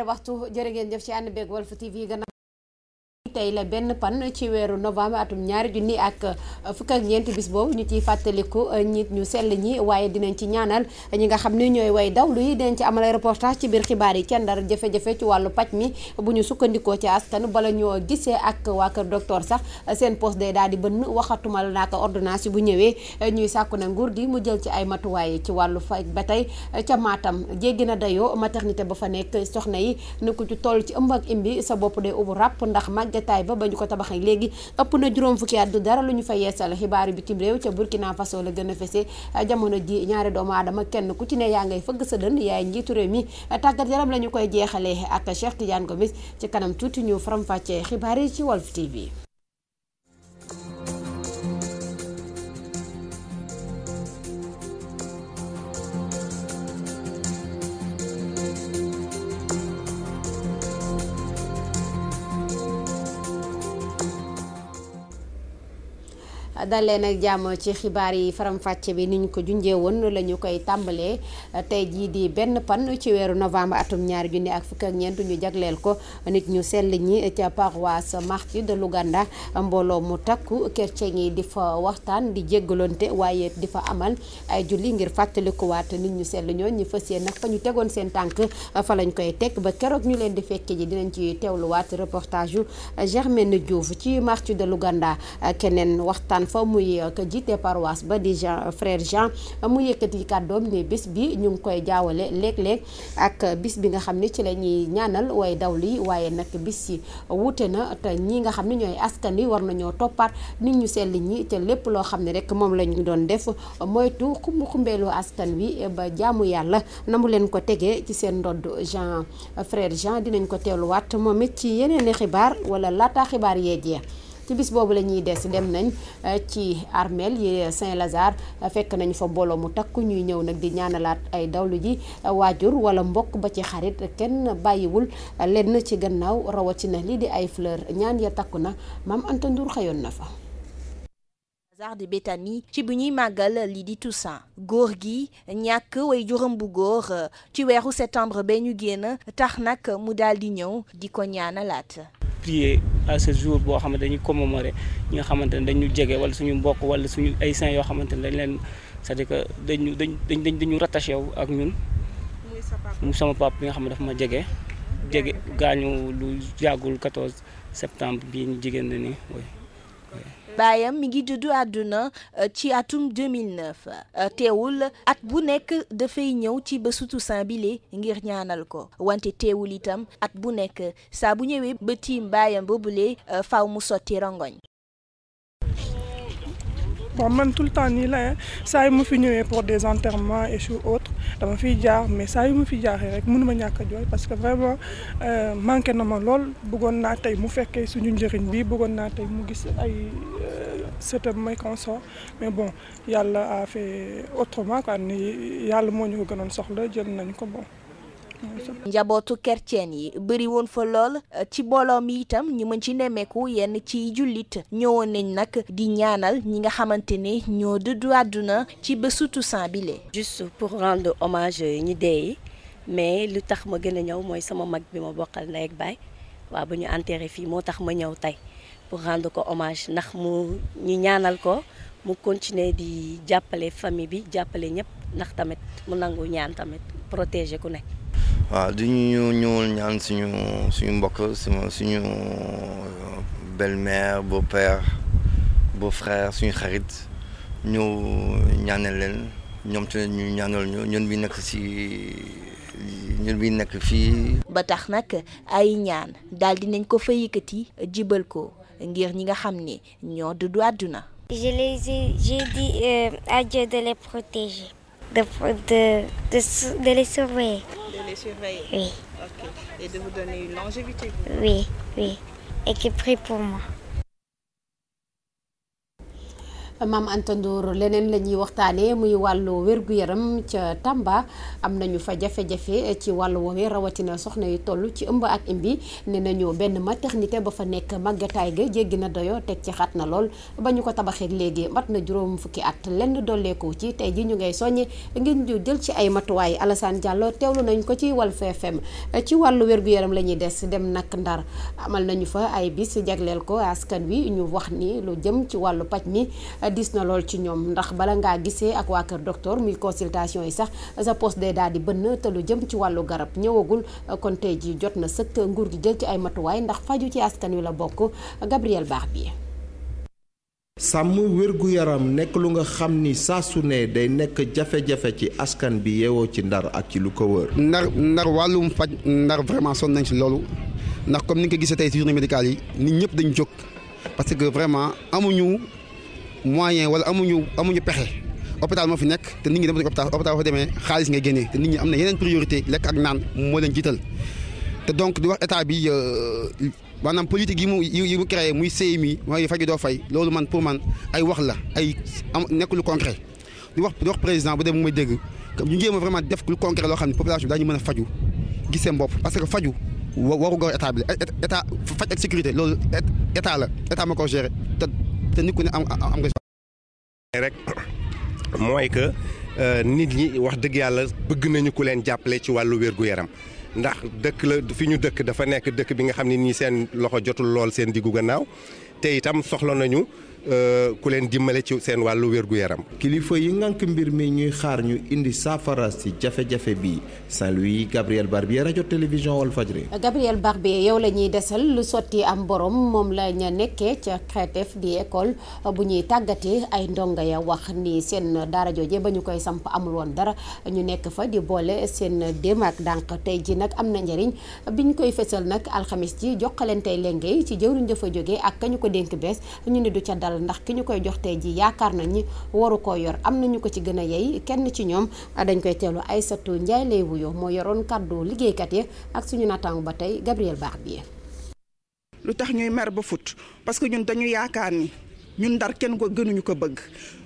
waxtu jërë ngeen jëf ci ànd beeg Walf TV tey la benn pan ci weeru novembre atum 2024 bis boobu ñu ciy fàttaliku nit ñu sell ñi waaye dinañ ci ñaanal ñi nga xam ne ñooy way dawlu yi dinañ ci amal reportage ci biir xibaar yi ca Ndar jafe-jafe ci wàllu paj mi bu ñu sukkandikoo ci askan bala ñoo gisee ak waa kër docteur sax seen poste day daal di bënn waxatumal naaka ordonnance yi bu ñëwee ñuy sàkku na nguur gi mu jël ci ay matuwaay ci wàllu faj ba tey ca Matam jéggi na dayoo maternité ba fa nekk soxna yi ni ku ci toll ci ëmb ak imbi sa bopp day ubbu ràpp ndax màggataay ba ñu ko tabaxee léegi ëpp na juróom fukki at du dara lu ñu fa yeesal xibaaru bitim réew ca Burkina Faso la gën a fese jamono ji ñaari doomu aadama kenn ku ci ne yaa ngay fëgg sa dën yaay njiitu réew mi tàggat yaram la ñu koy jeexalee ak Cheikh Tidiane Gomis ci kanam tuuti ñu faram-fàccee xibaar yi ci Walf TV. dalee nag jàmm ci xibaar yi faram-fàcce bi ni ñu ko junjee woon la ñu koy tàmbalee tey jii di benn pan ci weeru novembre atum 2024 ñu jagleel ko nit ñu sell ñi ca paroisse Martyrs de l'Ouganda mbooloo mu takku chrétien yi di fa waxtaan di jéggalonte waaye di fa amal ay julli ngir fàttalikuwaat nit ñu sell ñoo ñu fas yéene nag fa ñu tegoon seen tànk fa lañ koy teg ba keroog ñu leen di fekke ji dinañ ci teewluwaat reportage yu Germaine Diouf ci Martyrs de l'Ouganda keneen waxtaan fa muy ka jiite paroisse ba di frère Jean mu yëkkati kàddoom ne bis bi ñu ngi koy jaawale léeg-léeg ak bis bi nga xam ne ci la ñuy ñaanal way dawli waaye nag bis yi wuute na te ñi nga xam ne ñooy askan wi war nañoo toppaat nit ñu sell ñi te lépp loo xam ne rek moom la ñu doon def moytu xumbeelu askan wi ba jaamu yàlla na mu leen ko tegee ci seen ndodd frère Jean dinañ ko teewluwaat moom it ci yeneen xibaar wala laata xibaar yee jeex. ci bis boobu la ñuy des dem nañ ci armeel yi Saint-Lazare fekk nañ fa mbooloo mu takku ñuy ñëw nag di ñaanalaat ay dawlu ji waajur wala mbokk ba ci xarit kenn bàyyiwul lenn ci gannaaw rawatina lii di ay fleur ñaan ya takku na maam Anta Ndour xëyoon na fa. de Béthanie ci bu ñuy màggal lii di Toussaint góor gi ñàkk way juróom bu góor ci weeru septembre ba ñu génn tax nag mu daal di ñëw di ko ñaanalaat. prier à ce jour boo xam ne dañuy commémorer ñi nga xamante ne dañu jege wala suñu mbokk wala suñu ay saints yoo xamante ne dañ leen c'est-à-dire que dañu rattaché wu ak ñun. muy sama papa bi nga xam ne dafa ma jege gaañu lu yàggul 14 septembre bii ñu jigéen na ni baayam mi ngi dëddu àdduna ci atum 2009 teewul at bu nekk dafay ñëw ci bésu Toussaint bile ngir ñaanal ko wante teewul itam at bu nekk saa bu ñëwee ba tiim baayam boobule faw mu sotti rongoñ. bon man tout le temps nii la saa yu ma fi ñëwee pour des enterrements et choses autres dama fiy jaar mais saa yu ma fi jaaree rek mënuma ñàkk a jooy parce que vraiment manqué na ma lool bëggoon naa tey mu fekkee suñu njëriñ bi bëggoon naa tey mu gis ay sëtam may consort mais bon yàlla a fait autrement quoi ni yàlla moo ñu ko gënoon soxla jël nañ ko bon. njabootu chrétien yi bëri woon fa lool ci mbooloo mi itam ñu mën ci nemmeeku yenn ci jullit ñëwoon nañ nag di ñaanal ñi nga xamante ne ñoo dëddu àdduna ci bésu Toussaint bile. juste pour rendre hommage ñi dee yi mais lu tax ma gën a ñëw mooy sama mag bi ma bokkal ndey ak baay waaw ba ñu enterré fii moo tax ma ñëw tey pour rendre ko hommage ndax ñu ñaanal ko mu continuer di jàppale famille bi jàppale ñëpp ndax tamit mu nangu ñaan tamit protéger ku nekk. waaw du ñu ñëwul ñaan suñu mbokk suñu belle-mère beau-père beau-frère suñu xarit ñëw ñaanal leen ñoom te ñu ñaanal ñun bi nekk fii. ba tax nag ay ñaan daal dinañ ko fa yëkkati jibal ko ngir ñi nga xam ne ñoo dëddu àdduna. j'ai dit à Dieu de les protéger, de les surveiller. Les surveiller. Oui. Ok. Et de vous donner une longévité. Oui. Et qui prie pour moi. Maam Anta Ndour leneen la ñuy waxtaanee muy wàllu wér-gu-yaram ca Tamba am nañu fa jafe-jafe ci wàllu woowee rawatina soxna yu toll ci ëmb ak imbi ne nañu benn maternité ba fa nekk màggataay ga jéggi na doyo teg ci xat na lool ba ñu ko tabaxee léegi mat na juróom fukki at lenn dolleeku ci tey ji ñu ngay soññe ngir ñu jël ci ay matuwaay. Alassane Diallo teewlu nañ ko ci Walf FM ci wàllu wér-gu-yaram la ñuy des dem nag Ndar amal nañu fa ay bis jagleel ko askan wi ñu wax ni lu jëm ci wàllu paj mi dis na lool ci ñoom ndax bala ngaa gisee ak waa kër docteur muy consultation yi sax sa poste day daal di bënn te lu jëm ci wàllu garab ñëwagul kon tey ji jot na sëkk nguur gi jël ci ay matuwaay ndax faju ci askan wi la bokk. Gabriel Baax bi sàmm wér-gu-yaram nekk lu nga xam ni saa su ne day nekk jafe-jafe ci askan bi yeewoo ci Ndar ak ci lu ko wër. Ndar wàllum faj Ndar vraiment sonn nañ ci loolu ndax comme ni nga ko gisee tey ci journée médicale yi nit ñëpp dañ jóg parce que vraiment amuñu moyen wala amuñu pexe hôpital moo fi nekk te nit ñi dem hôpital fa demee xaalis ngay génnee te nit ñi am na yeneen priorité lekk ak naan moo leen jiital te donc di wax état bi maanaam politique yi mu créé muy CMI mooy faju doo fay loolu man pour man ay wax la ay nekk lu concret di wax président bu dem mu may dégg ñu jéem a vraiment def lu concret loo xam ne population bi daañu mën a faju gis seen bopp parce que faju waru góor état bi état faj ak sécurité loolu état la état ma ko géré te nit ku ne am nga rek mooy que nit ñi wax dëgg yàlla bëgg nañu ku leen jàppale ci wàllu wér-gu-yaram ndax dëkk la fi ñu dëkk dafa nekk dëkk bi nga xam ne nii seen loxo jotul lool seen diggu gannaaw te itam soxla nañu ku leen dimbale ci seen wàllu wér-gu-yaram. kilifa yi ngànk mbir mi ñuy xaar ñu indi saafara si jafe-jafe bi Saint-Louis Gabriel Barbier rajo télévision Walfadjri. Gabriel Barbier yow la ñuy desal lu sotti am borom moom la ñu nekkee ca CRETEF di école bu ñuy tàggatee ay ndongo ya wax ni seen daara jooje ba ñu koy samp amul woon dara ñu nekk fa di boole seen déem ak dànq tey ji nag am na njëriñ bi ñu koy fësal nag alxamis ji jokkalantey lenge ci jëwriñ dafa jógee ak kañu ko dénk bees ñu ne du ca dal ndax ki ñu koy jox tey ji yaakaar nañ ni waru koo yor am nañu ko ci gën a yey kenn ci ñoom dañ koy teelu Aïssatou Ndiaye lay wuyoo moo yoroon kàddu liggéeykat yi ak suñu naataangu ba tey Gabriel Baax bi lu tax ñuy mer ba fut parce que ñun dañu yaakaar ni ñun Ndar kenn ko gënuñu ko bëgg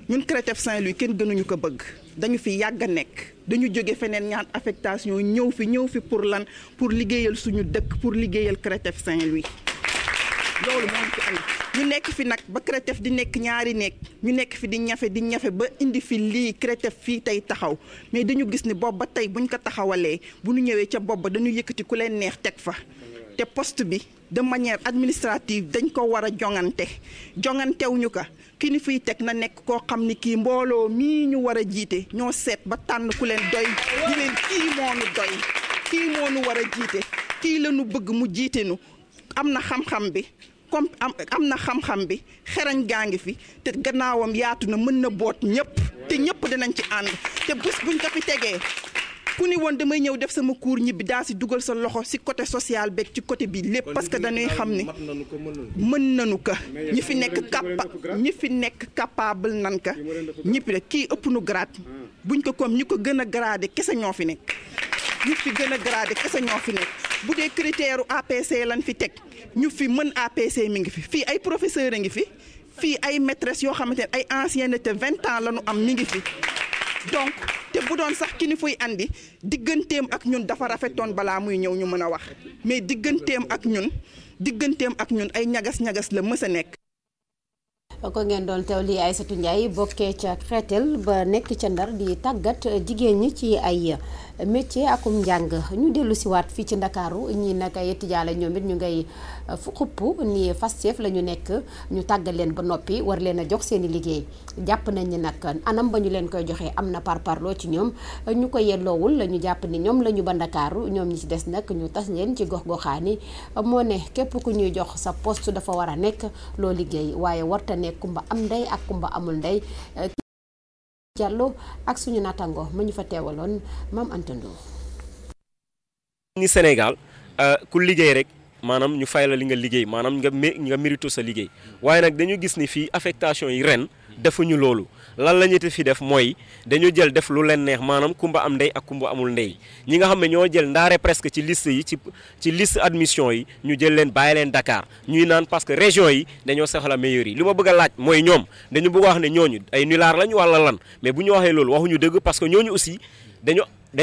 ñun CRETEF Saint-Louis kenn gënuñu ko bëgg dañu fi yàgg a nekk dañu jóge feneen ñaan affectation ñëw fi pour lan pour liggéeyal suñu dëkk pour liggéeyal CRETEF Saint-Louis loolu moo ci andi ñu nekk fi nag ba CRETEF di nekk ñaari nekk ñu nekk fi di ñafe ba indi fi lii CRETEF fii tey taxaw mais dañu gis ni boobu ba tey buñ ko taxawalee bu ñu ñëwee ca bopp ba dañu yëkkati ku leen neex teg fa te poste bi de manière administrative dañ ko war a jongantewuñu ko ki ni fiy teg na nekk koo xam ni kii mbooloo mii ñu war a jiite ñoo seet ba tànn ku leen doy di leen kii moo nu doy kii moo nu war a jiite kii la nu bëgg mu jiite nu am na xam-xam bi comme am na xam-xam bi xerañ gaa ngi fi te gannaawam yaatu na mën na boot ñëpp te ñëpp dinañ ci ànd te bés buñ ko fi tegee ku ni woon damay ñëw def sama cours ñibbi daa si dugal sa loxo si côté social beeg ci côté bi lépp parce que dañuy xam ni mën nañu ko ñi fi nekk capable nan ka ñëpp rek kii ëpp nu grade buñ ko comme ñi ko gën a gradé kese ñoo fi nekk ñu fi gën a gradé kese ñoo fi nekk bu dee critère APC lan fi teg ñu fi mën APC mi ngi fi fii ay professeur a ngi fi fii ay maîtresse yoo xamante ne ay ancienneté 20 ans la ñu am mi ngi fi donc te bu doon sax ki ni fuy andi digganteem ak ñun dafa rafetoon balaa muy ñëw ñu mën a wax mais digganteem ak ñun ay ñagas-ñagas la mës a nekk. ko ngeen doon teew lii Aïssatou Ndiaye bokkee ca xeetel ba nekk ca Ndar di tàggat jigéen ñi ci ay métier akum njàng ñu dellu siwaat fii ci Ndakaaru ñi nag ay étudiants la ñoom it ñu ngay xupp ni Pastef la ñu nekk ñu tàggat leen ba noppi war leen a jox seen i liggéey jàpp nañ ni nag anam ba ñu leen koy joxee am na parparloo ci ñoom ñu ko yelloowul la ñu jàpp ni ñoom la ñu ba Ndakaaru ñoom ñi ci des nag ñu tas leen ci gox-goxaani moo ne képp ku ñuy jox sa poste dafa war a nekk loo liggéey waaye warta nekk kumba am ndey ak kumba amul ndey Diallo ak suñu natango ma ñu fa teewaloon Maam Anta Ndour ni Sénégal ku liggéey rek maanaam ñu fay la li nga liggéey maanaam nga mérito sa liggéey waaye nag dañu gis ni fii affectation yi ren defuñu loolu lan la ñu te fi def mooy dañu jël def lu leen neex maanaam kumba am ndey ak kumba amul ndey ñi nga xam ne ñoo jël ndaare presque ci liste yi ci liste admission yi ñu jël leen bàyyi leen Dakar ñuy naan parce que région yi dañoo soxla meilleurs yi li ma bëgg a laaj mooy ñoom dañu bëgg a wax ne ñooñu ay nulaar lañu wala lan mais bu ñu waxee loolu waxuñu dëgg parce que ñooñu aussi dañ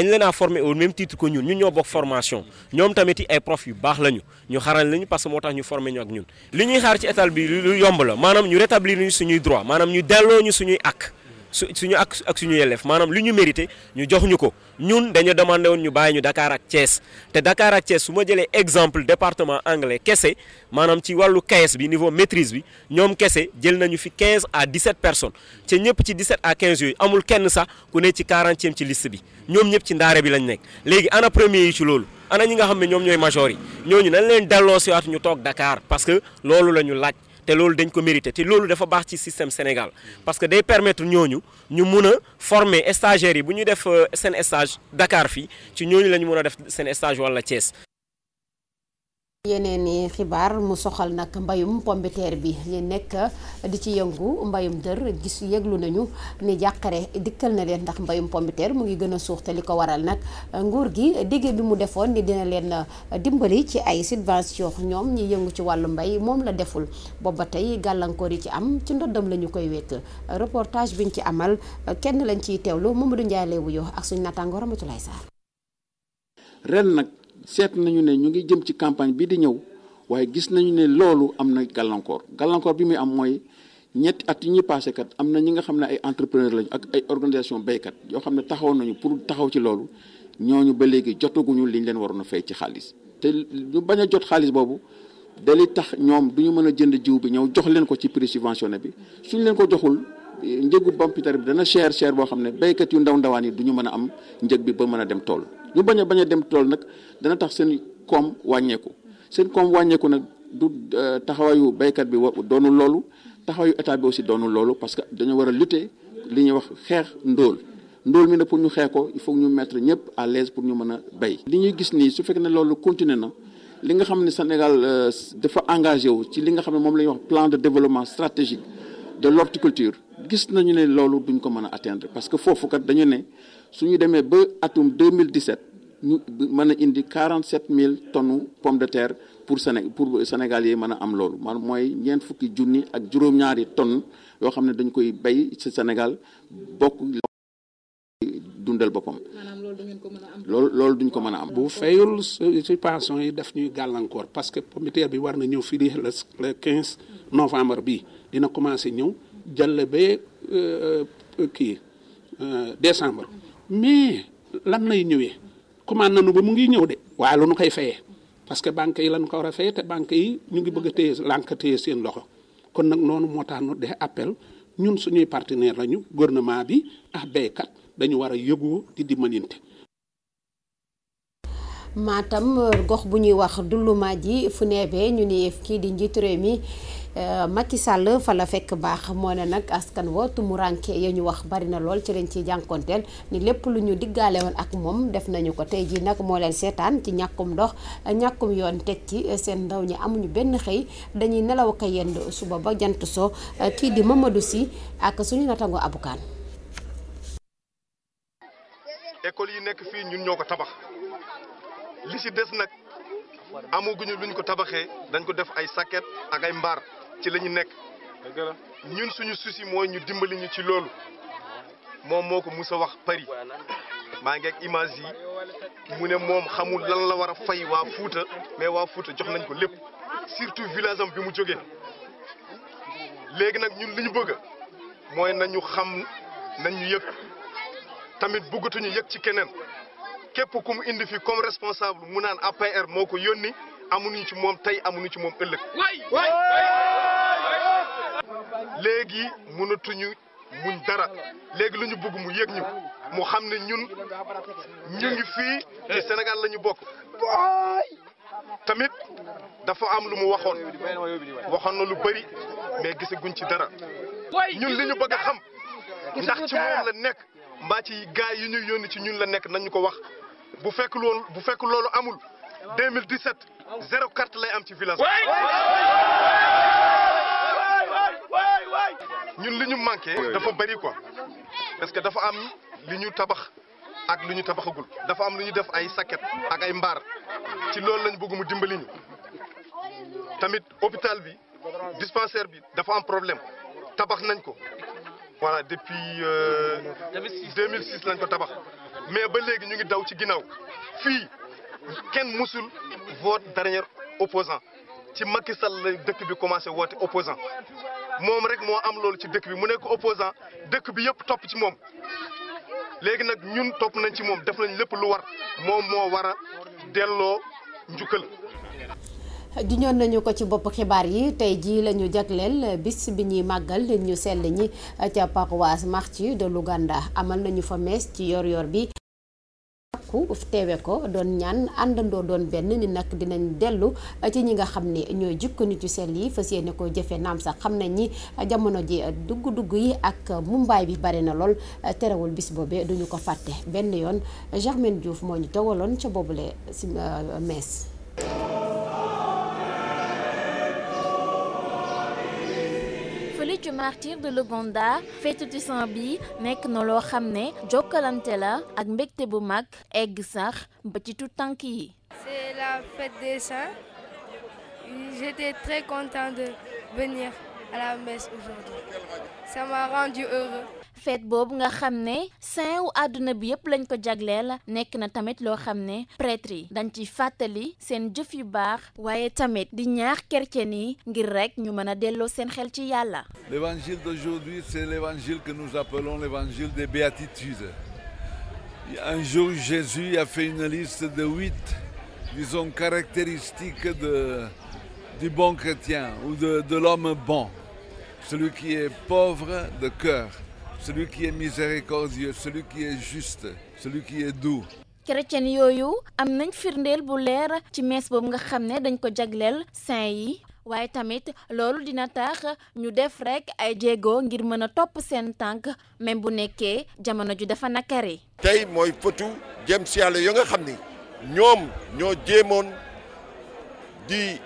leen a formé au même titre que ñun ñoo bokk formation ñoom tamit ay prof yu baax lañu ñu xaral lañu parce que moo tax ñu formé ñu ak ñun li ñuy xaar ci état bi lu yomb la maanaam ñu rétablir ñu suñuy droit maanaam ñu delloo ñu suñuy suñu ak suñu yelleef maanaam li ñu mérité ñu jox ñu ko ñun dañu demandé woon ñu bàyyi ñu Dakar ak Thiès te Dakar ak Thiès su ma jëlee exemple département anglais kese maanaam ci wàllu KS bi niveau maîtrise bi ñoom kese jël nañu fi 15 à 17 personnes te ñëpp ci 17 à 15 yooyu amul kenn sax ku ne ci 40e ci liste bi ñoom ñëpp ci ndaare bi lañ nekk léegi ana premier yi ci loolu ana ñi nga xam ne ñoom ñooy major yi ñooñu nañ leen delloo si waat ñu toog Dakar parce que loolu la ñu laaj te loolu dañ ko mérité te loolu dafa baax ci système Sénégal parce que day permettre ñooñu ñu mun a former stagiaires yi bu ñu def seen stage Dakar fii ci ñooñu la ñu mun a def seen stage wala Thiès. yeneen i xibaar mu soxal nag mbayum pombiteer bi ñu nekk di ci yëngu mbayum dër gis yëglu nañu ni jàqare dikkal na leen ndax mbayum pombiteer mu ngi gën a suux te li ko waral nag nguur gi digg bi mu defoon ni dina leen dimbali ci ay subvention ñoom ñi yëngu ci wàllu mbay moom la deful booba tey gàllankoor yi ci am ci ndoddam la ñu koy wekk reportage biñ ci amal kenn lañ ciy teewlu Mamadou Ndiaye lay wuyoo ak suñu nattaango Ramatoulaye Sarr. ren nag seet nañu ne ñu ngi jëm ci campagne bi di ñëw waaye gis nañu ne loolu am na gàllankoor bi muy am mooy ñetti at yi ñuy passé kat am na ñi nga xam ne ay entrepreneur lañu ak ay organisation béykat yoo xam ne taxaw nañu pour taxaw ci loolu ñooñu ba léegi jotaguñu liñ leen waroon a fay ci xaalis te ñu bañ a jot xaalis boobu dali tax ñoom du ñu mën a jënd jiw bi ñëw jox leen ko ci prix subventionné bi suñ leen ko joxul njëgu pompiteer bi dana cher boo xam ne béykat yu ndawaan yi du ñu mën a am njëg bi ba mën a dem tool ñu bañ a dem tool nag dana tax seen koom wàññeeku nag du taxawaayu béykat bi doonul loolu taxawaayu état bi aussi doonul loolu parce que dañoo war a lutter li ñuy wax xeex ndóol mi nag pour ñu xeex ko il faut ñu mettre ñëpp à l'aise pour ñu mën a béy. li ñuy gis nii su fekkee ne loolu continuer na li nga xam ne Sénégal dafa engagé wu ci li nga xam ne moom la ñuy wax plan de développement stratégique de l'horticulture gis nañu ne loolu duñ ko mën a atteindre parce que foofu kat dañu ne suñu demee ba atum 2017 ñu mën a indi 47000 tonnes pomme de terre pour Sénégal yi mën a am loolu man mooy ñeent fukki junni ak juróom-ñaari tonnes yoo xam ne dañ koy bay ci Sénégal bokk dundal boppam. loolu duñ ko mën a am. bu fayul subvention yi daf ñuy gàllankoor parce que pomme de terre bi war na ñëw fii le 15 novembre bi dina commencé ñëw jàll ba décembre mais lan lay ñëwee commande nañu ba mu ngi ñëw de waaye lu nu koy fayee parce que banque yi lañu ko war a fayee te banque yi ñu ngi bëgg a téye seen loxo kon nag noonu moo tax nu de appel ñun suñuy partenaire lañu gouvernement bi ak béykat dañu war a yëgoo di dimbalante. Matam gox bu ñuy wax Duluma ji fu neebee ñu ni kii di njiitu réew mi Macky Sall fa la fekk baax moo ne nag askan wa tumuranke ya ñu wax bari na lool ci lañ ciy jànkonteel ni lépp lu ñu diggaale woon ak moom def nañu ko tey jii nag moo leen seetaan ci ñàkkum ndox ñàkkum yoon teg ci seen ndaw ñi amuñu benn xëy dañuy nelaw ko yend suba ba jant so kii di Mamadou Sy ak suñu natango abukaan. école yi nekk fii ñun ñoo ko tabax li ci des nag amaguñu luñ ko tabaxee dañ ko def ay saket ak ay mbaar ci la ñu nekk ñun suñu souci mooy ñu dimbali ñu ci loolu moom moo ko mus a wax Paris maa ngi ak image yi mu ne moom xamul lan la war a fay waa Fuuta mais waa Fuuta jox nañ ko lépp surtout village am bi mu jógee léegi nag ñun li ñu bëgg mooy nañu xam nañu yëg tamit bëggatuñu yëg ci keneen képp ku mu indi fi comme responsable mu naan APR moo ko yónni amuñu ci moom tey amuñu ci moom ëllëg léegi mënatuñu muñ dara léegi lu ñu bëgg mu yëg ñu mu xam ne ñun ñu ngi fii ci Sénégal la ñu bokk tamit dafa am lu mu waxoon na lu bari mais gisaguñ ci dara ñun li ñu bëgg a xam ndax ci moom la nekk mbaa ci gaay yi ñuy yónni ci ñun la nekk nañu ko wax bu fekk loolu amul 2017 04 lay am ci village ñun li ñu manqué dafa bëri quoi parce que dafa am li ñu tabax ak lu ñu tabaxagul dafa am lu ñu def ay saket ak ay mbaar ci loolu lañ bëgg mu dimbali ñu tamit hôpital bi dispensaire bi dafa am problème tabax nañ ko voilà depuis 2006 lañ ko tabax mais ba léegi ñu ngi daw ci ginnaaw fii kenn musul vote dernier opposant ci Macky Sall la dëkk bi commencé woote opposant moom rek moo am loolu ci dëkk bi mu nekk opposant dëkk bi yëpp topp ci moom léegi nag ñun topp nañ ci moom def nañ lépp lu war moom moo war a delloo njukkal. juñoon nañu ko ci bopp xibaar yi tey jii la ñu jagleel bis bi ñuy màggal ñu sell ñi ca paroisse Martyrs de Louganda amal nañu fa mees ci yor-yor bi. ku teewe ko doon ñaan àndandoo doon benn ni nag dinañ dellu ci ñi nga xam ne ñooy jikko nit yu sell yi fas yéene ko jëfe naam sax xam nañ ni jamono ji dugg-dugg yi ak mumbaay bi bari na lool terewul bis boobee duñu ko fàtte benn yoon Germaine Diouf moo ñu tawaloon ca boobule si mees. fële ci Martyrs de Louganda fête du sang bi nekk na loo xam ne jokkalante la ak mbégte bu mag egg sax ba ci tout tànk yi. C'est la fête des saints. J'étais très content de venir à la messe aujourd'hui. Ça m'a rendu heureux. fête boobu nga xam ne saint wu àdduna bi yëpp lañ ko jagleel nekk na tamit loo xam ne prêtre yi dañ ci fàttali seen jëf yu baax waaye tamit di ñaax chrétien yi ngir rek ñu mën a delloo seen xel ci yàlla. L'évangile d'aujourd'hui, c'est l'évangile que nous appelons l'évangile des béatitudes. Un jour, Jésus a fait une liste de 8, disons, caractéristiques du bon chrétien ou de l'homme bon. Celui qui est pauvre de cœur. Celui qui est miséricordieux, celui qui est juste, celui qui est doux. chrétien yooyu am nañ firndeel bu leer ci mees boobu nga xam ne dañ ko jagleel saint yi waaye tamit loolu dina tax ñu def rek ay jéego ngir mën a topp seen tànk même bu nekkee jamono ju dafa nakari. tey mooy fëtu jëm si yàlla yoo nga xam ni ñoom ñoo jéemoon di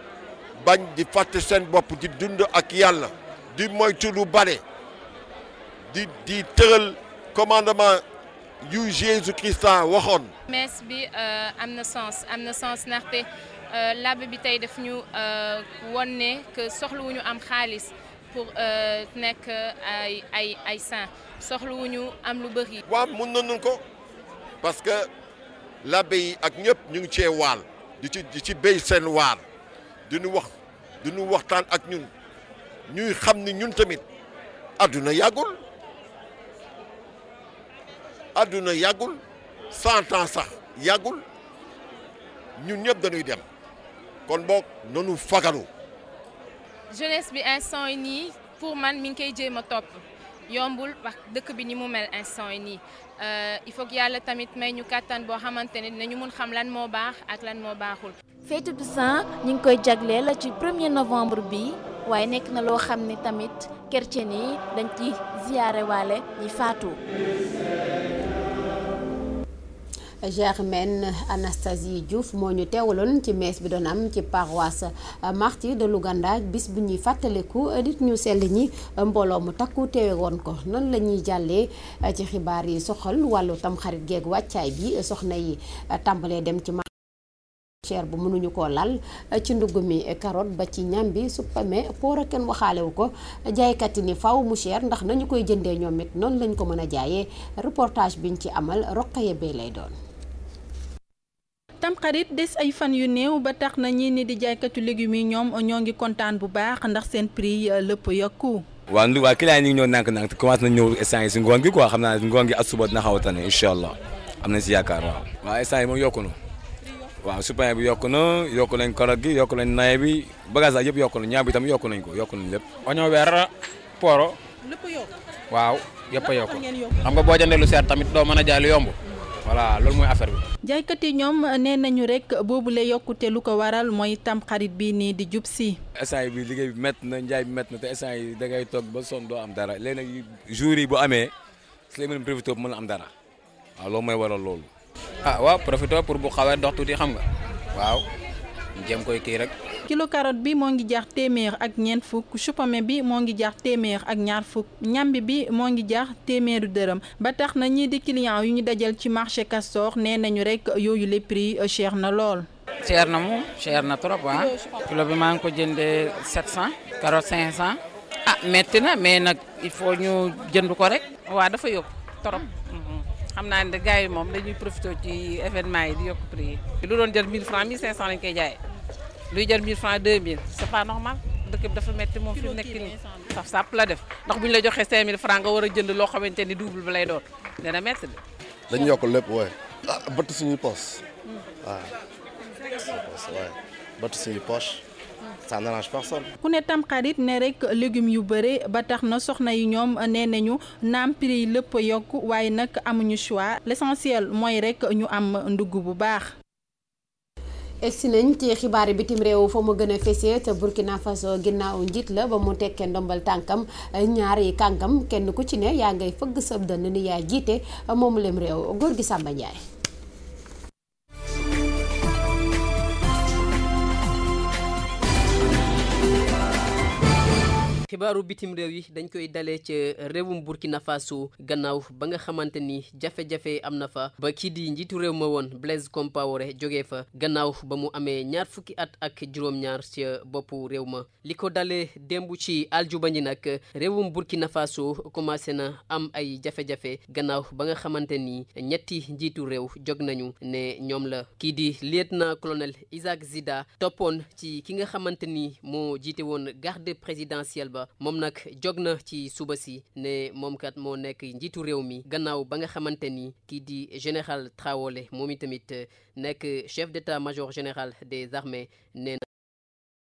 bañ di fàtte seen bopp di dund ak yàlla di moytu lu bare. di tëral commandement yu Jésus Christ waxoon. messe bi am na sens ndaxte l'abbé bi tey daf ñu won ne que soxlawuñu am xaalis pour nekk ay saint soxlawuñu am lu bëri. waaw mun nañu ko parce que l'abbé yi ak ñëpp ñu ngi cee waal di ci béy seen waar di ñu waxtaan ak ñun ñuy xam ni ñun tamit àdduna yàggul. àdduna yàggul 100 ans sax yàggul ñun ñëpp dañuy dem kon boog nanu fagaru. jeunesse bi instant yi nii pour man mi ngi koy jéem a topp yombul wax dëkk bi ni mu mel instant yi nii il faut que yàlla tamit may ñu kàttan boo xamante ne dinañu mun xam lan moo baax ak lan moo baaxul. fête du sang ñu ngi koy jagleel ci 1er novembre bi waaye nekk na loo xam ne tamit chrétien yi dañ ci ziyaare waale ñi faatu. Germaine Anastasie Diouf moo ñu teewaloon ci mees bi doon am ci paroisse Martyrs de Louganda bis bu ñuy fàttaliku nit ñu sell ñi mbooloo mu takku teewe woon ko noonu la ñuy jàllee ci xibaar yi soxal wàllu tamxarit geeg wàccaay bi soxna yi tàmbalee dem ci cher bu mënuñu koo lal ci ndugg mi carotte ba ci ñambi suppame poora kenn waxaalewu ko jaaykat yi ni faw mu cher ndax nañu koy jëndee ñoom it noonu lañ ko mën a jaayee reportage biñ ci amal Roqaye Bey lay doon. tamxarit des ay fan yu néew ba tax na ñii ni di jaaykatu légumes yi ñoom ñoo ngi kontaan bu baax ndax seen prix lépp yokku. waa client yi ñu ngi ñëw nànk-nànk te commencé na ñëw instant yi si ngoon gi quoi xam naa ngoon gi ak suba dina xaw a tane incha allah am nañ si yaakaar waaw. waaw instant yi moom yokku na waaw suppain bi yokku na yokku nañ carotte gi yokku nañ nawe bi bagage daal yëpp yokku na ñaam bi tam yokku nañ ko yokku nañ lépp. oignon vert poro. lépp yokku. waaw yëpp a yokku xam nga boo jëndee lu seer tamit doo mën a jaay lu yomb. voilà loolu mooy affaire bi. jaaykat yi ñoom nee nañu rek boobule yokkute lu ko waral mooy tamxarit bii nii di jub si. instant bi liggéey bi métti na njaay bi métti na te instant yi da ngay toog ba sonn doo am dara léegi nag jour yi bu amee si la mën a profité bu mën a am dara waaw loolu mooy waral loolu. ah waaw profité pour bu xawee dox tuuti xam nga waaw ñu jéem koy kii rek kilo carotte bi moo ngi jar téeméer ak ñeent fukk chou-pommé bi moo ngi jar téeméer ak ñaar fukk ñambi bi moo ngi jar téeméeru dërëm ba tax na ñii di client yu ñu dajal ci marché Castor nee nañu rek yooyu les prix cher na lool. cher na moom cher na trop ah kilo bi maa ngi ko jëndee 700 carotte 500 metti na mais nag il faut ñu jënd ko rek. waaw dafa yokk trop xam naa ne gars yi moom dañuy profité ci événement yi di yokk prix yi. lu doon jar 1000 francs 1500 lañ koy jaayee luy jar 1000 francs 2000 c'est pas normal dëkk bi dafa metti moom fi mu nekk nii saf sàpp la def ndax bu ñu la joxee 5000 francs nga war a jënd loo xamante ni double bi lay doon dina metti de. dañu yokk lépp waaye bëtt suñuy poche waaw bëtt suñuy poche ça n'arrange personne. ku ne tamxarit ne rek légumes yu bëre ba tax na soxna yi ñoom nee nañu naam prix yi lépp yokk waaye nag amuñu choix l'essentiel mooy rek ñu am ndugg bu baax. egsi nañ ci xibaari bitim réew fa mu gën a fesee te Burkina Faso ginnaaw njiit la ba mu tekkee ndombal tànkam ñaari kàngam kenn ku ci ne yaa ngay fëgg sab dënn ni yaa jiite moomu lem réew góor gi Samba Ndiaye. xibaaru bitim réew yi dañ koy dalee ca réewum Burkina Faso gannaaw ba nga xamante ni jafe-jafe am na fa ba kii di njiitu réew ma woon Blaise Compaoré jógee fa gannaaw ba mu amee ñaar fukki at ak juróom-ñaar ca boppu réew ma li ko dalee démb ci aljuba ji nag réewum Burkina Faso commencé na am ay jafe-jafe gannaaw ba nga xamante ni ñetti njiitu réew jóg nañu ne ñoom la kii di lieutenant colonel Isaac Zida toppoon ci ki nga xamante ni moo jiite woon garde présidentielle ba moom nag jóg na ci suba si ne moom kat moo nekk njiitu réew mi gannaaw ba nga xamante ni kii di général Traoré moom itamit nekk chef d'état-major général des armées nee na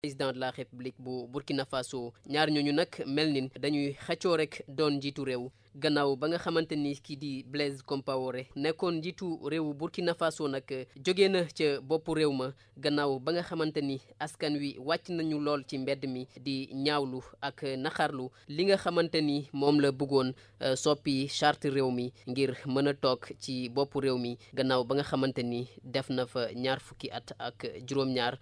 président de la république bu Burkina Faso ñaar ñooñu nag mel ni dañuy xëccoo rek doon njiitu réew gannaaw ba nga xamante ni kii di Blaise Compaoré nekkoon njiitu réewu Burkina Faso nag jóge na ca boppu réew ma gannaaw ba nga xamante ni askan wi wàcc nañu lool ci mbedd mi di ñaawlu ak naxarlu li nga xamante ni moom la bëggoon soppi charte réew mi ngir mën a toog ci boppu réew mi gannaaw ba nga xamante ni def na fa ñaar fukki at ak juróom-ñaar.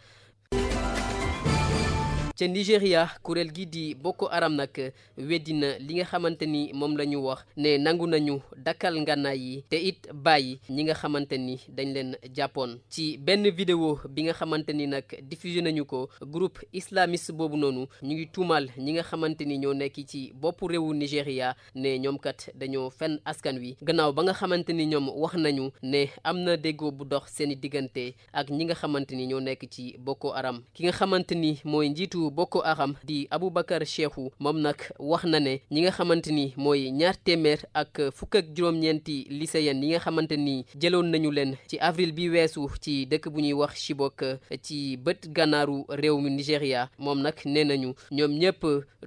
ca Nigéria kuréel gi di Boko Haram nag weddina li nga xamante ni moom la ñu wax ne nangu nañu dakkal ngànnaay yi te it bàyyi ñi nga xamante ni dañ leen jàppoon ci benn vidéo bi nga xamante ni nag diffusé nañu ko groupe islamiste boobu noonu ñu ngi tuumal ñi nga xamante ni ñoo nekk ci boppu réewu Nigéria ne ñoom kat dañoo fen askan wi gannaaw ba nga xamante ni ñoom wax nañu ne am na déggoo bu dox seeni diggante ak ñi nga xamante ni ñoo nekk ci Boko Haram ki nga xamante ni mooy njiitu Boko Haram di Aboubacar Cheikhou moom nag wax na ne ñi nga xamante ni mooy ñaar téeméer ak fukk ak juróom-ñeenti lycéens yi nga xamante ni jëloon nañu leen ci avril bi weesu ci dëkk bu ñuy wax Chibok ci bët gànnaaru réew mi Nigéria moom nag nee nañu ñoom ñëpp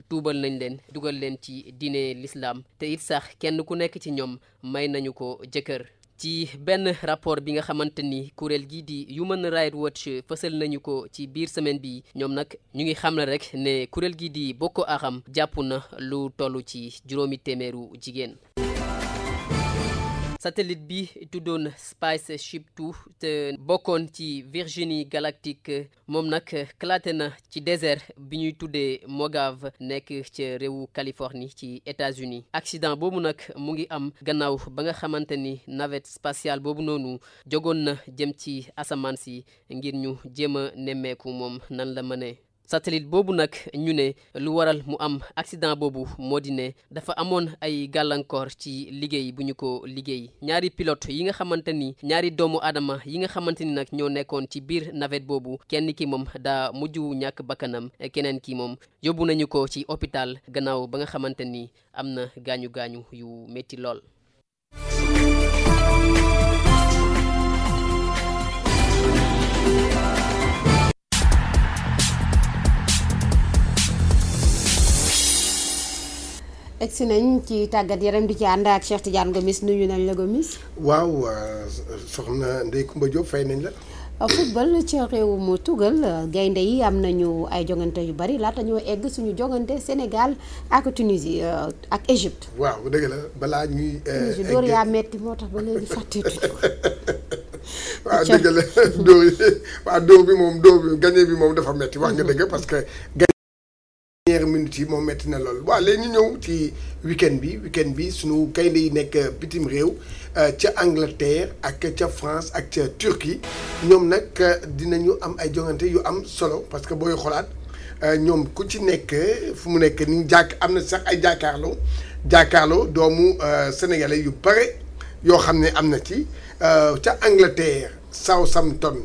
tuubal nañ leen dugal leen ci diine l'islam te it sax kenn ku nekk ci ñoom may nañu ko jëkkër. ci benn rapport bi nga xamante ni kuréel gii di Human Rights Watch fësal nañu ko ci biir semaine bi ñoom nag ñu ngi xamle rek ne kuréel gii di Boko Haram jàpp na lu toll ci 500 jigéen. satellite bi tuddoon Spaceship 2 te bokkoon ci Virginie galactique moom nag éclaté na ci désert bi ñuy tuddee Mojave nekk ca réewu Californie ci États-Unis accident boobu nag mu ngi am gannaaw ba nga xamante ni navette spatiale boobu noonu jógoon na jëm ci asamaan si ngir ñu jéem a nemmeeku moom nan la mënee. satellite boobu nag ñu ne lu waral mu am accident boobu moo di ne dafa amoon ay gàllankoor ci liggéey bu ñu ko liggéey ñaari pilote yi nga xamante ni ñaari doomu aadama yi nga xamante ni nag ñoo nekkoon ci biir navette boobu kenn ki moom daa mujj ñàkk bakkanam keneen ki moom yóbbu nañu ko ci hôpital gannaaw ba nga xamante ni am na gaañu-gaañu yu metti lool. egsi nañ ci tàggat yaram di ci ànd ak Cheikh Tidiane Gomis nuyu nañ la Gomis. waaw soxna Ndeye Coumba Diop fay nañ la. football ci réewum Tugal gaynde yi am nañu ay jongante yu bari laata ñoo egg suñu jongante Sénégal ak Tunisie ak Égypte. waaw dëgg la balaa ñuy. Tunisie door yaa metti moo tax ba léegi fàtteetuñu ko. waaw dëgg la dóor yi waaw dóor bi gagné bi moom dafa metti wax nga dëgg parce que dernière minute yi moom metti na lool waaw léegi ñu ñëw ci week-end bi suñu gaynde yi nekk bitim réew ca Angleterre ak ca France ak ca Turquie ñoom nag dinañu am ay jongante yu am solo parce que booy xoolaat ñoom ku ci nekk fu mu nekk ni am na sax ay jàkkaarloo doomu sénégalais yu bare yoo xam ne am na ci ca Angleterre Southampton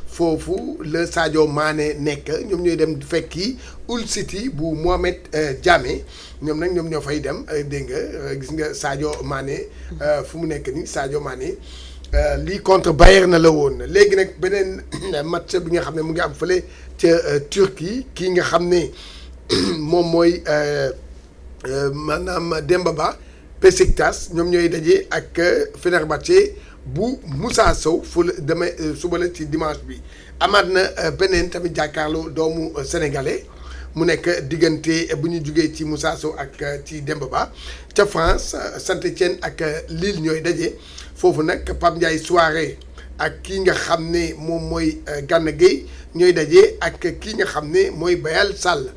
foofu la Sadio Mané nekk ñoom ñooy dem fekki Hull City bu Mohamed Diame ñoom nag ñoom ñoo fay dem dégg nga gis nga Sadio Mané fu mu nekk nii Sadio Mané lii contre Bayern na la woon léegi nag beneen match bi nga xam ne mu ngi am fële ca Turquie kii nga xam ne moom mooy maanaam Demba Ba Beşiktaş ñoom ñooy daje ak Fenerbahçe bu Moussa Sow fu la demee suba la ci dimanche bi amaat na beneen tamit jàkkaarloo doomu sénégalais mu nekk diggante bu ñu jugee ci Moussa Sow ak ci Demba Ba ca France Saint-Étienne ak Lille ñooy daje foofu nag Pape Ndiaye Souaré ak kii nga xam ne moom mooy Gana Gueye ñooy daje ak kii nga xam ne mooy Bayal Sall.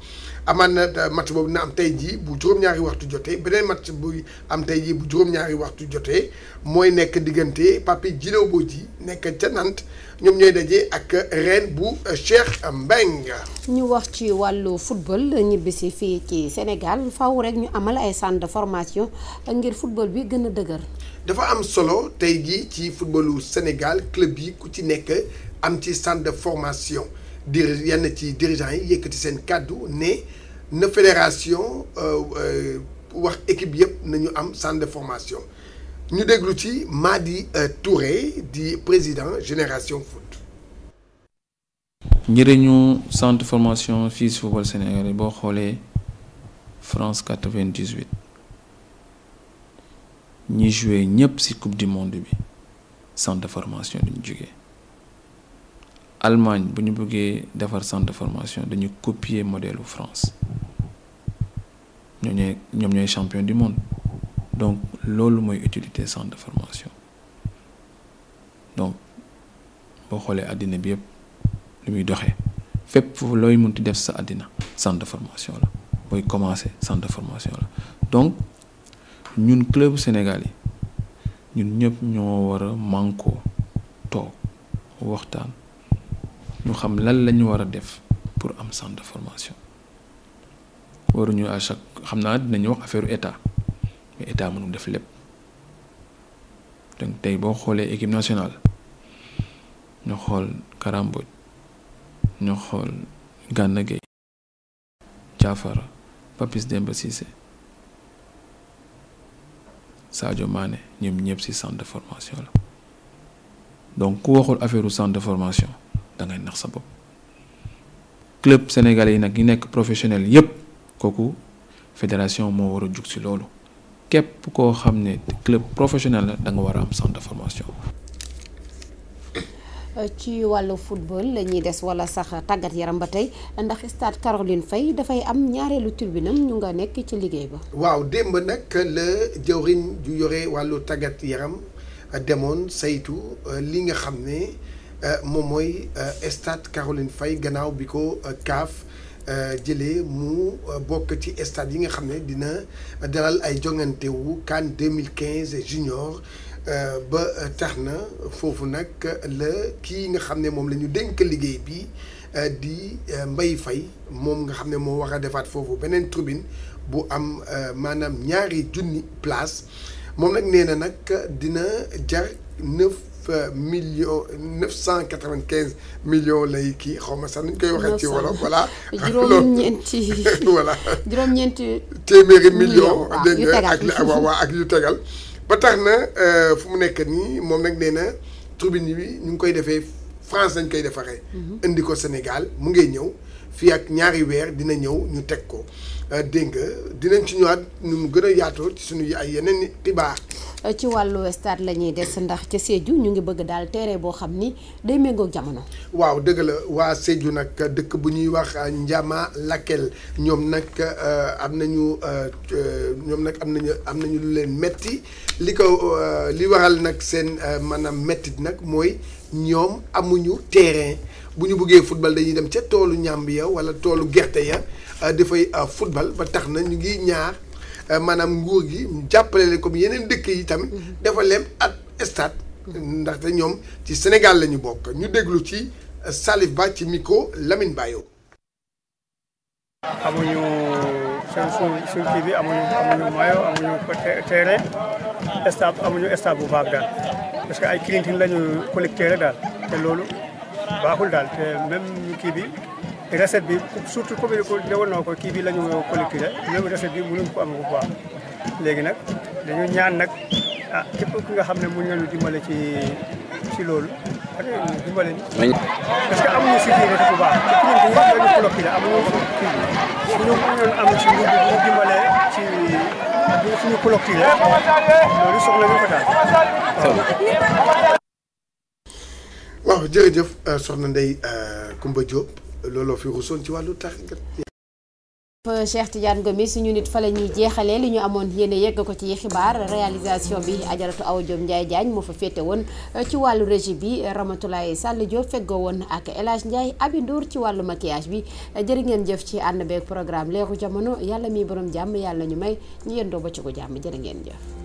amaan na match boobu dina am tey jii bu juróom-ñaari waxtu jotee beneen match buy am tey jii bu juróom-ñaari waxtu jotee mooy nekk diggante Papy Djilo Bodji nekk ca Nantes ñoom ñooy daje ak Rennes bu Cheikh Mbengue. ñu wax ci wàllu football ñibbisi fii ci Sénégal faw rek ñu amal ay centre de formation ngir football bi gën a dëgër. dafa am solo tey jii ci footballu Sénégal club yi ku ci nekk am ci centre de formation. yenn ci dirigeants yi yëkkati seen kàddu ne na fédération wax équipe yëpp nañu am centre de formation ñu déglu ci Madi Touré di président Génération Foot. njëriñu centre de formation fii si football sénégalais boo xoolee France 98 ñi joué ñëpp si coupe du monde bi centre de formation dañu jógee. Allemagne bu ñu bëggee defar centre de formation dañu copier modèle France ñoom ñooy champion du monde donc loolu mooy utilité centre de formation donc boo xoolee àddina bi yëpp lu muy doxee fépp foofu looy mënti def sa àddina centre de formation la booy commencer centre de formation la donc ñun club Sénégal yi ñun ñëpp ñoo war a mànkoo toog waxtaan ñu xam lan la ñu war a def pour am centre de formation waruñu à chaque xam naa dinañu wax affaire état mais état mënul def lépp donc tey boo xoolee équipe nationale ñu xool Kara Mbodj ñu xool Gana Gueye Diafara Papis Demba Cissé Sadio Mané ñoom ñëpp ci centre de formation la donc ku waxul affaire centre de formation da ngay nax sa bopp club sénégalais yi nag yi nekk professionnel yépp kooku fédération moo war a jug ci loolu képp koo xam ne club professionnel la da nga war a am centre de formation. ci wàllu football la ñuy des wala sax tàggat yaram ba tey ndax stade Caroline Faye dafay am ñaareelu turbinam ñu nga nekk ci liggéey ba. waaw démb nag la jëwriñ ju yore wàllu tàggat yaram demoon saytu li nga xam ne. moom mooy stade Caroline Faye gannaaw bi ko CAF jëlee mu bokk ci stade yi nga xam ne dina dalal ay jongante wu CAN 2015 junior ba tax na foofu nag la kii nga xam ne moom la ñu dénk liggéey bi di Mbaye Faye moom nga xam ne moo war a defaat foofu beneen tribune bu am maanaam 2,000 place moom nag nee na nag dina jar 995 millions lay kii xaw ma sax nuñ koy waxee ci wolof voilà. juróom-ñeenti voilà juróom-ñeenti téeméeri millions dégg nga ak yu tegal ba tax na fu mu nekk nii moom nag nee na tribune bi ñu ngi koy defee France lañ koy defaree. indi ko Sénégal mu ngay ñëw fii ak ñaari weer dina ñëw ñu teg ko dégg nga dinañ ci ñëwaat nu mu gën a yaatoo ci suñu ay yeneen xibaar. ci wàllu stade la ñuy des ndax ca Sédhiou ñu ngi bëgg daal terrain boo xam ni day méngoog jamono. waaw dëgg la waa Sédhiou nag dëkk bu ñuy wax Ndiama Lakel ñoom nag am nañu lu leen metti li waral nag seen maanaam mettit nag mooy ñoom amuñu terrain bu ñu bëggee football dañuy dem ca toolu ñàmb ya wala toolu gerte ya dafay football ba tax na ñu ngi ñaar maanaam nguur gi jàppale leen comme yeneen dëkk yi tamit dafa leen ak stade ndaxte ñoom ci Sénégal la ñu bokk ñu déglu ci Salif Ba ci micro Lamine Bayo. amuñu suñ kii bi amuñu mayo amuñu terrain amuñu stade bu baax daal parce que ay clinton lañu collecté daal te loolu baaxul daal te même kii bi recette bi surtout commune ko newoon na ko kii bi la ñu collecté même recette bi mënuñ ko am bu baax léegi nag dañu ñaan nag képp ki nga xam ne mën nañu dimbale ci loolu dimbale ñu parce que amuñu si kii bu baax te clinton yi lañu collecté amuñu kii bi suñu mënoon am ci nguur bi ñu dimbale ci suñu collecté loolu soxla ñu ko daal waaw jërëjëf soxna Ndeye Koumba Diop looloo fi rusoon ci wàllu tàggat. Cheikh Tidiane Gomis suñu nit fa la ñuy jeexalee li ñu amoon yéene yegg ko ci xibaar réalisation bi Ajaratu Awa Diop Ndiaye Diagne moo fa féete woon ci wàllu régie bi Ramatoulaye Sall Diop feggoo woon ak El Hadj Ndiaye Abi Ndour ci wàllu maquillage bi jërë ngeen jëf ci ànd beeg programme leeru jamono yàlla mi borom jàmm yàlla ñu may ñu yendoo ba ci ko jàmm jërë ngeen jëf.